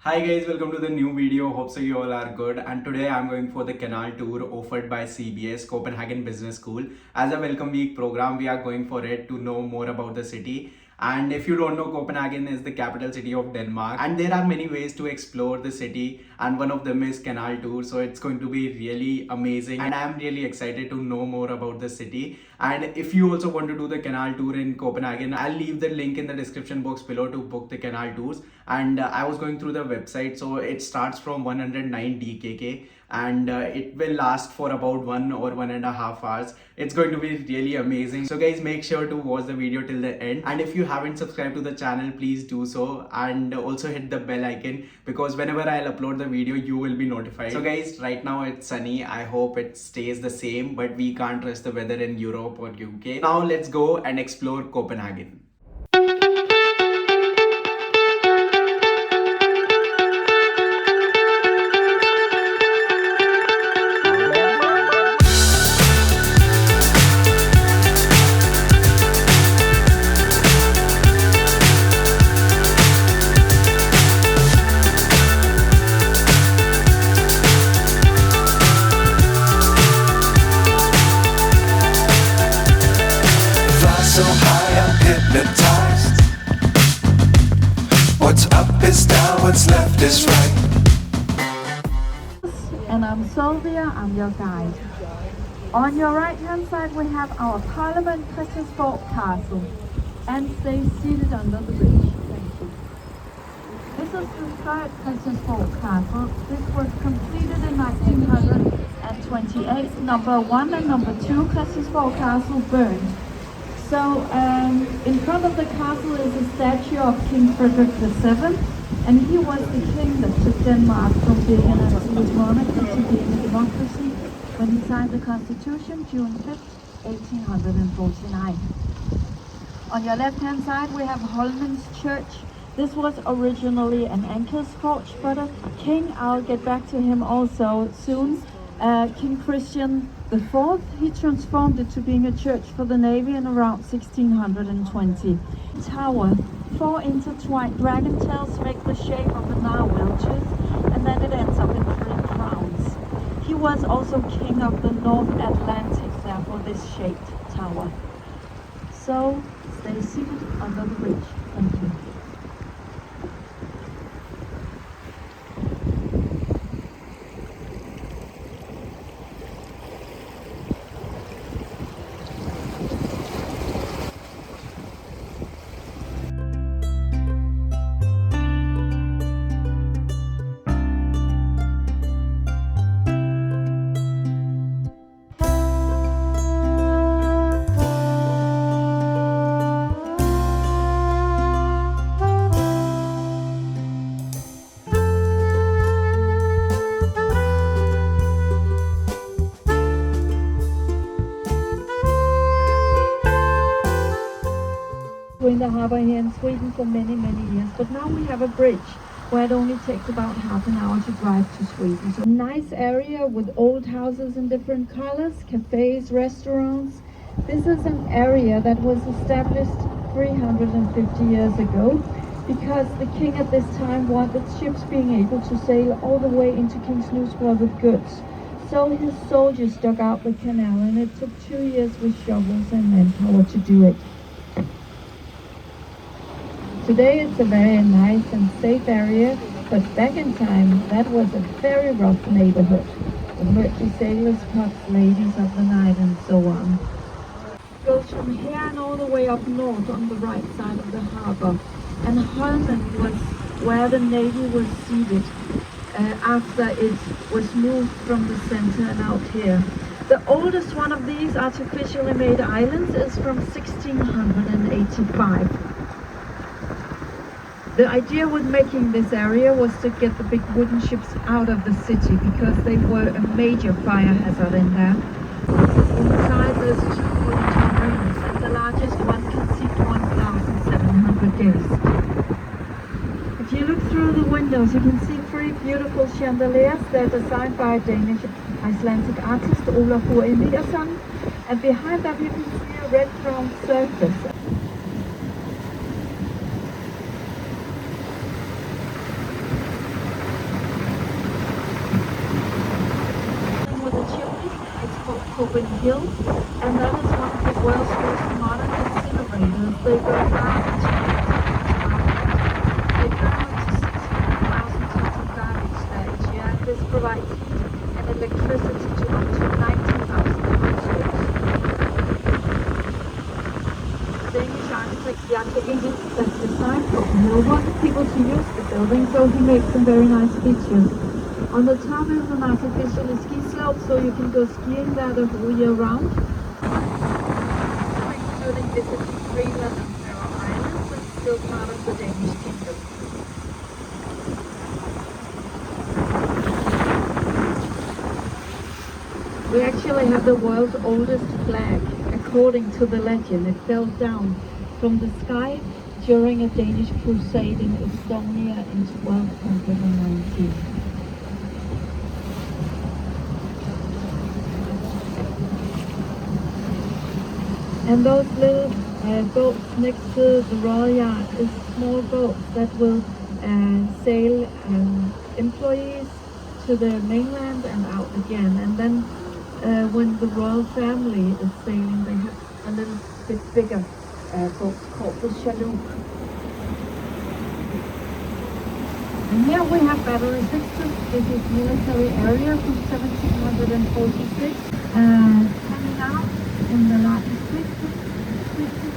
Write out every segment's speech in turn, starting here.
Hi guys, welcome to the new video. Hope so you all are good. And today I'm going for the canal tour offered by CBS Copenhagen Business School. As a welcome week program, we are going for it to know more about the city. And if you don't know, Copenhagen is the capital city of Denmark, and there are many ways to explore the city, and one of them is canal tour. So it's going to be really amazing, and I'm really excited to know more about the city. And if you also want to do the canal tour in Copenhagen, I'll leave the link in the description box below to book the canal tours. And I was going through the website, so it starts from 109 DKK, and it will last for about 1 or 1.5 hours. It's going to be really amazing. So guys, make sure to watch the video till the end, and if you haven't subscribed to the channel, please do so, and also hit the bell icon, because whenever I'll upload the video, you will be notified. So guys, right now it's sunny. I hope it stays the same, but we can't trust the weather in Europe or UK. Now let's go and explore Copenhagen. So high I'm hypnotized. What's up is down, what's left is right. And I'm Sylvia, I'm your guide. On your right hand side we have our Parliament Christiansborg Castle, and stay seated under the bridge. Thank you. This is the third Christiansborg Castle. This was completed in 1928. Number 1 and number 2 Christiansborg Castle burned. So in front of the castle is a statue of King Frederick VII, and he was the king that took Denmark from being an absolute monarchy to being a democracy when he signed the constitution June 5th, 1849. On your left hand side we have Holmen's Church. This was originally an anchor's forge, but a king, I'll get back to him also soon, King Christian IV, he transformed it to being a church for the navy in around 1620. Tower, 4 intertwined dragon tails make the shape of the narwhal, and then it ends up in 3 crowns. He was also king of the North Atlantic, therefore this shaped tower. So stay seated under the bridge. Thank you. In the harbour here in Sweden for many years, but now we have a bridge where it only takes about half an hour to drive to Sweden. So nice area with old houses in different colors, cafes, restaurants. This is an area that was established 350 years ago because the king at this time wanted ships being able to sail all the way into King's Knutsborg with goods. So his soldiers dug out the canal, and it took 2 years with shovels and manpower to do it. Today it's a very nice and safe area, but back in time that was a very rough neighborhood. The murky sailors, pups, ladies of the night, and so on. It goes from here and all the way up north on the right side of the harbor. And Holmen was where the navy was seated after it was moved from the center and out here. The oldest one of these artificially made islands is from 1685. The idea with making this area was to get the big wooden ships out of the city because they were a major fire hazard in there. Inside there's 2 wooden rooms, and the largest one can seat 1,700 guests. If you look through the windows, you can see 3 beautiful chandeliers. They're designed by a Danish Icelandic artist, Olaf Eliasson, and behind that you can see a red crown surface. Copenhagen, and that is one of the world's most modern incinerators. They burn garbage. They burn up to 600,000 tons of garbage there each year, and this provides heat and electricity to up to 90,000 households. Danish architect Jan that designed Copenhagen wanted people to use the building, so he made some very nice features. On the top is an artificial ski slope, so you can go skiing there the whole year round. Including visiting Greenland and Faroe Islands, and still part of the Danish kingdom. We actually have the world's oldest flag. According to the legend, it fell down from the sky during a Danish crusade in Estonia in 1219. And those little boats next to the Royal Yard is small boats that will sail employees to the mainland and out again. And then when the royal family is sailing, they have a little bit bigger boats called the SHONAK. And here we have battery fixtures. This is military area from 1746. Coming out in the largest fixtures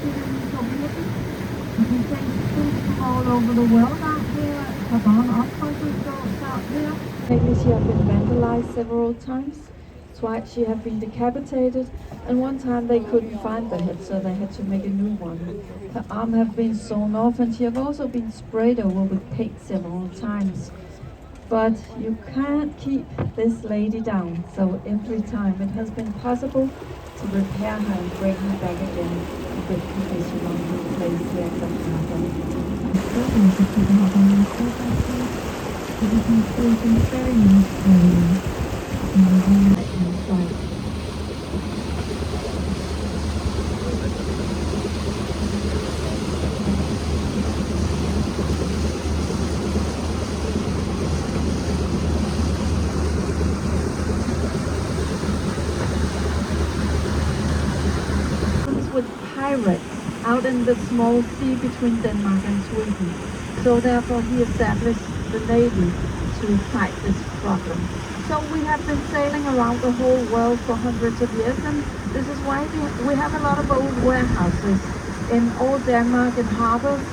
in Copenhagen. You can take schools from all over the world out here. Copenhagen Opera House out here. Maybe she have been vandalized several times. Twice she have been decapitated, and one time they couldn't find the head, so they had to make a new one. Her arm have been sawn off, and she have also been sprayed over with paint several times. But you can't keep this lady down, so every time it has been possible to repair her and bring her back again to good condition on the place here in Copenhagen. It is including very nice area. With pirates out in the small sea between Denmark and Sweden. So therefore he established the navy to fight this problem. So we have been sailing around the whole world for hundreds of years, and this is why we have a lot of old warehouses in old Denmark and harbors.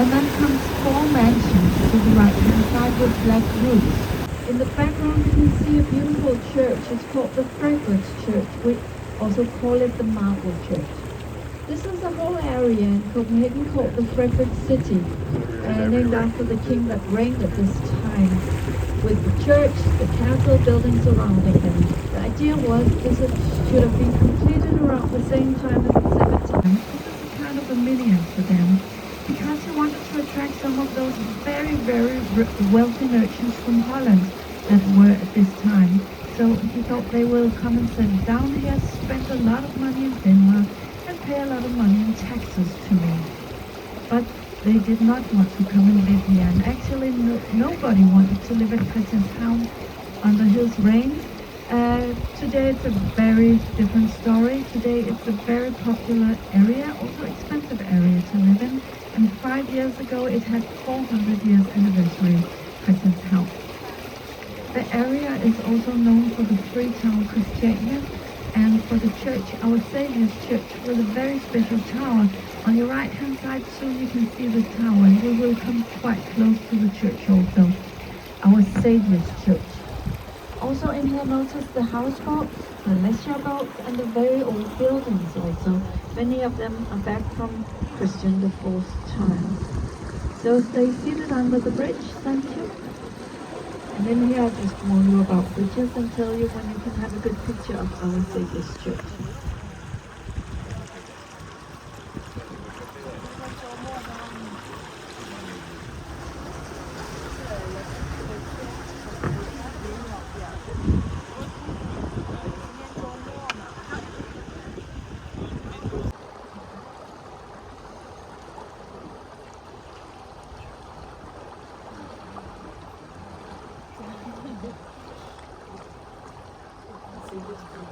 And then comes four mansions to the right-hand side with black roofs. In the background you can see a beautiful church. It's called the Fragrance Church. We also call it the Marble Church. This is a whole area in Copenhagen called the Fragrance City, named after the king that reigned at this time, with the church, the castle, buildings surrounding them. The idea was this should have been completed around the same time as the 17th. This is kind of a mini Amsterdam, because he wanted to attract some of those very, very wealthy merchants from Holland that were at this time. So he thought they will come and settle down here, spend a lot of money in Denmark, and pay a lot of money in taxes to me. But they did not want to come and live here, and actually nobody wanted to live at Christianshavn under his reign. Today it's a very different story. Today it's a very popular area, also expensive area to live in. And 5 years ago it had 400 years anniversary, Christianshavn. The area is also known for the free town Christiania and for the church, Our Saviour's Church, with a very special tower. On your right hand side soon you can see the tower, and we will come quite close to the church also, Our Saviour's Church. Also in here notice the houseboats, the leisure boats, and the very old buildings also. Many of them are back from Christian IV's time. So stay seated under the bridge, thank you. And then here I'll just warn you about bridges and tell you when you can have a good picture of Our Saviour's Church. district.